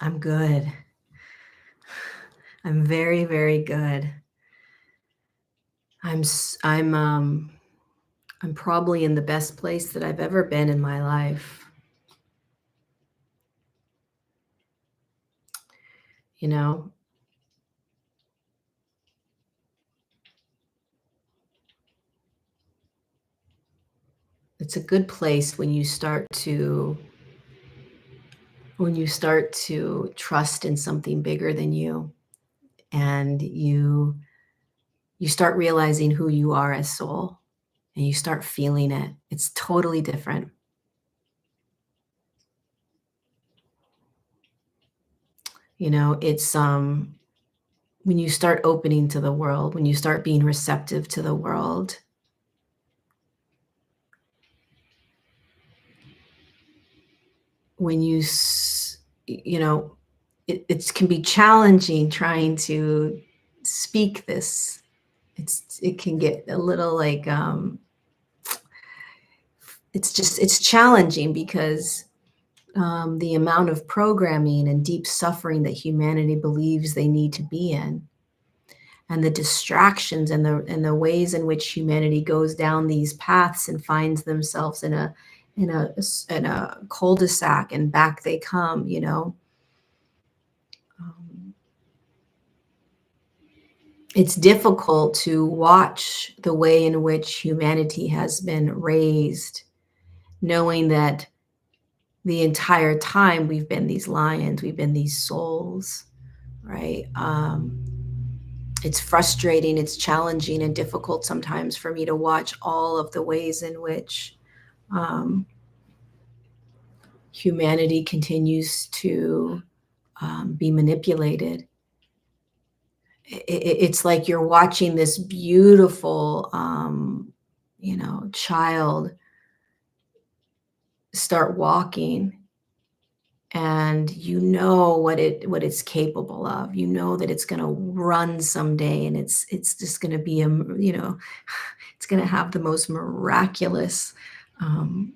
I'm good. I'm very, very good. I'm s- I'm probably in the best place that I've ever been in my life. You know, it's a good place when you start to trust in something bigger than you, and you start realizing who you are as soul, and you start feeling it. It's totally different. It's when you start opening to the world, when you start being receptive to the world, when you know, it can be challenging trying to speak this. It can get a little like it's challenging because the amount of programming and deep suffering that humanity believes they need to be in, and the distractions and the ways in which humanity goes down these paths and finds themselves in a cul-de-sac and back they come. Um, it's difficult to watch the way in which humanity has been raised, knowing that the entire time we've been these lions, we've been these souls, right? It's frustrating, it's challenging, and difficult sometimes for me to watch all of the ways in which um, humanity continues to be manipulated. It's like you're watching this beautiful, child start walking, and you know what it's capable of. You know that it's going to run someday, and it's just going to be it's going to have the most miraculous um,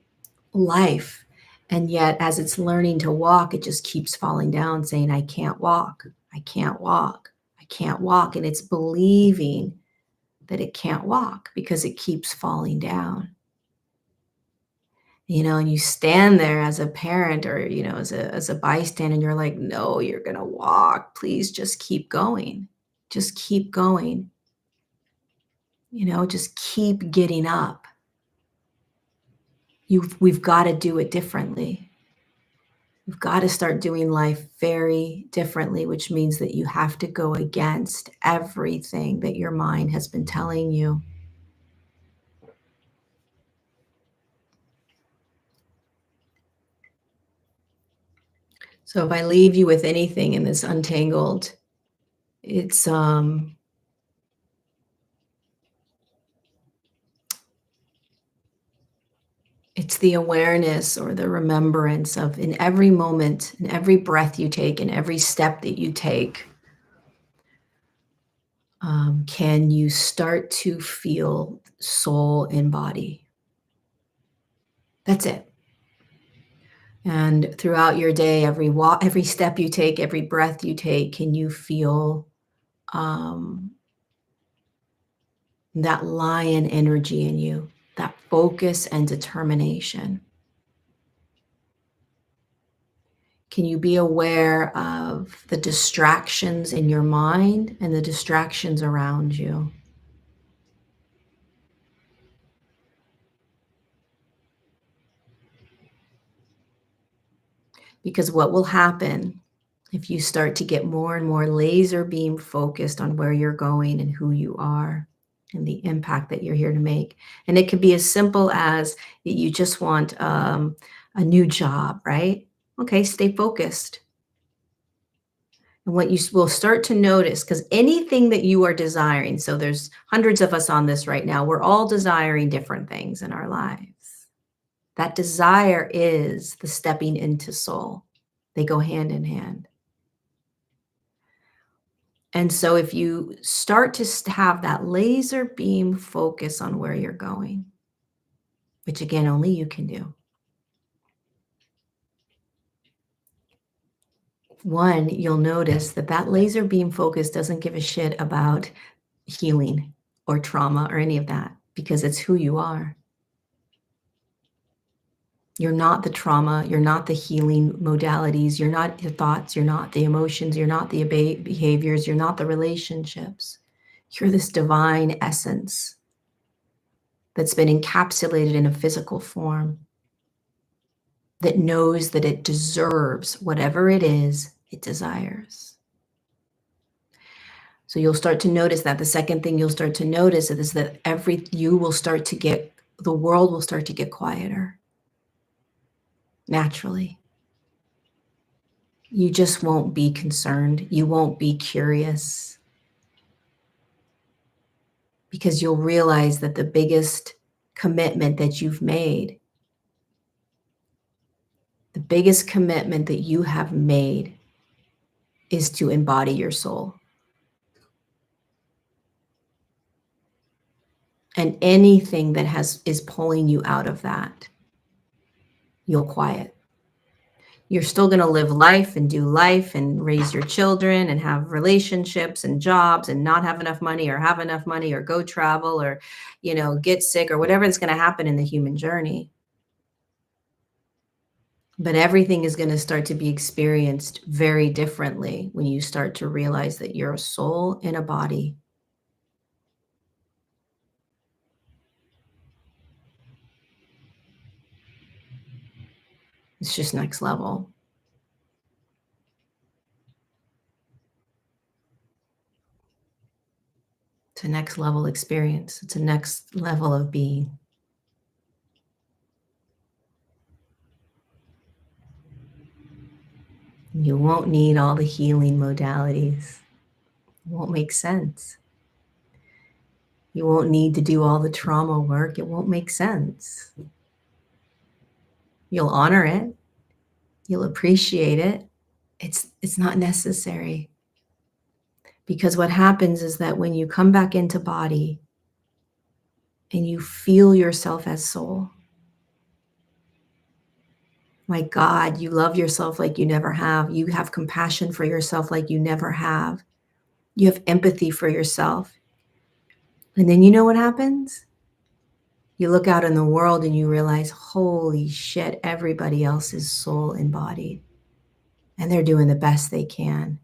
life. And yet, as it's learning to walk, it just keeps falling down, saying, I can't walk, I can't walk, I can't walk. And it's believing that it can't walk because it keeps falling down. And you stand there as a parent or, as a bystander, and you're like, no, you're going to walk. Please just keep going. Just keep going. Just keep getting up. We've got to do it differently. You've got to start doing life very differently, which means that you have to go against everything that your mind has been telling you. So if I leave you with anything in this untangled, it's it's the awareness or the remembrance of, in every moment, in every breath you take, in every step that you take, can you start to feel soul and body? That's it. And throughout your day, every walk, every step you take, every breath you take, can you feel um, that lion energy in you, that focus and determination? Can you be aware of the distractions in your mind and the distractions around you? Because what will happen if you start to get more and more laser beam focused on where you're going and who you are and the impact that you're here to make? And it could be as simple as you just want a new job, right? Okay, stay focused. And what you will start to notice, because anything that you are desiring, so there's hundreds of us on this right now, we're all desiring different things in our lives. That desire is the stepping into soul. They go hand in hand. And so if you start to have that laser beam focus on where you're going, which again, only you can do. One, you'll notice that that laser beam focus doesn't give a shit about healing or trauma or any of that because it's who you are. You're not the trauma, you're not the healing modalities, you're not the thoughts, you're not the emotions, you're not the behaviors, you're not the relationships. You're this divine essence that's been encapsulated in a physical form that knows that it deserves whatever it is it desires. So you'll start to notice that. The second thing you'll start to notice is that the world will start to get quieter naturally. You just won't be concerned. You won't be curious because you'll realize that the biggest commitment that you've made, the biggest commitment that you have made is to embody your soul. And anything that is pulling you out of that, you'll quiet. You're still going to live life and do life and raise your children and have relationships and jobs and not have enough money or have enough money or go travel or, get sick or whatever is going to happen in the human journey. But everything is going to start to be experienced very differently when you start to realize that you're a soul in a body. It's just next level. It's a next level experience. It's a next level of being. You won't need all the healing modalities. It won't make sense. You won't need to do all the trauma work. It won't make sense. You'll honor it. You'll appreciate it. It's not necessary. Because what happens is that when you come back into body and you feel yourself as soul, my God, you love yourself like you never have. You have compassion for yourself like you never have. You have empathy for yourself. And then you know what happens? You look out in the world and you realize, holy shit, everybody else is soul embodied. And they're doing the best they can.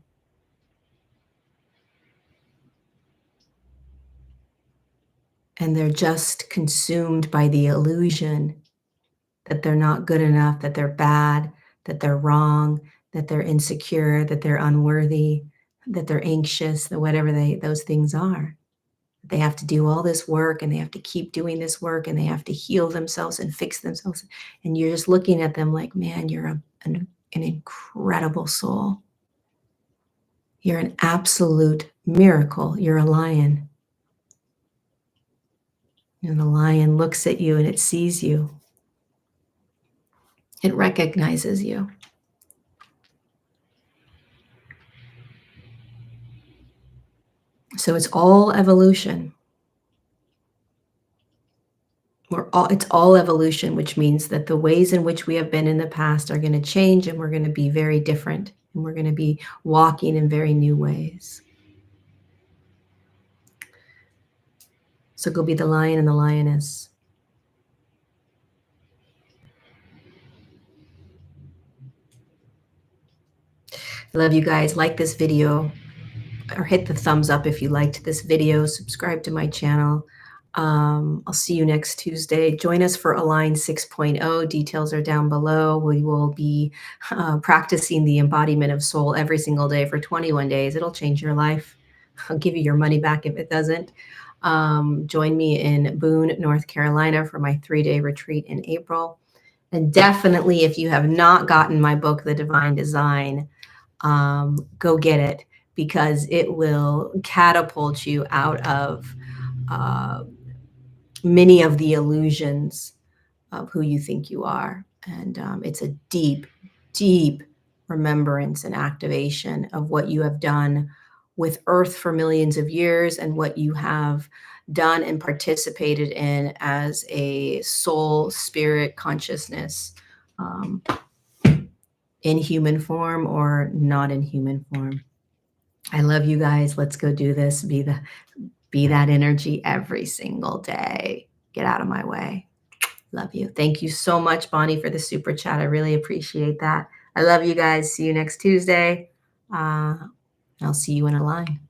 And they're just consumed by the illusion that they're not good enough, that they're bad, that they're wrong, that they're insecure, that they're unworthy, that they're anxious, that whatever those things are. They have to do all this work and they have to keep doing this work and they have to heal themselves and fix themselves. And you're just looking at them like, man, you're an incredible soul. You're an absolute miracle. You're a lion. And the lion looks at you and it sees you. It recognizes you. So it's all evolution. It's all evolution, which means that the ways in which we have been in the past are going to change and we're going to be very different and we're going to be walking in very new ways. So go be the lion and the lioness. I love you guys. Like this video or hit the thumbs up if you liked this video. Subscribe to my channel. I'll see you next Tuesday. Join us for Align 6.0. Details are down below. We will be practicing the embodiment of soul every single day for 21 days. It'll change your life. I'll give you your money back if it doesn't. Join me in Boone, North Carolina for my 3-day retreat in April. And definitely, if you have not gotten my book, The Divine Design, go get it, because it will catapult you out of uh, many of the illusions of who you think you are. And it's a deep, deep remembrance and activation of what you have done with Earth for millions of years and what you have done and participated in as a soul, spirit, consciousness, um, in human form or not in human form. I love you guys. Let's go do this. Be that energy every single day. Get out of my way. Love you. Thank you so much, Bonnie, for the super chat. I really appreciate that. I love you guys. See you next Tuesday. I'll see you in a line.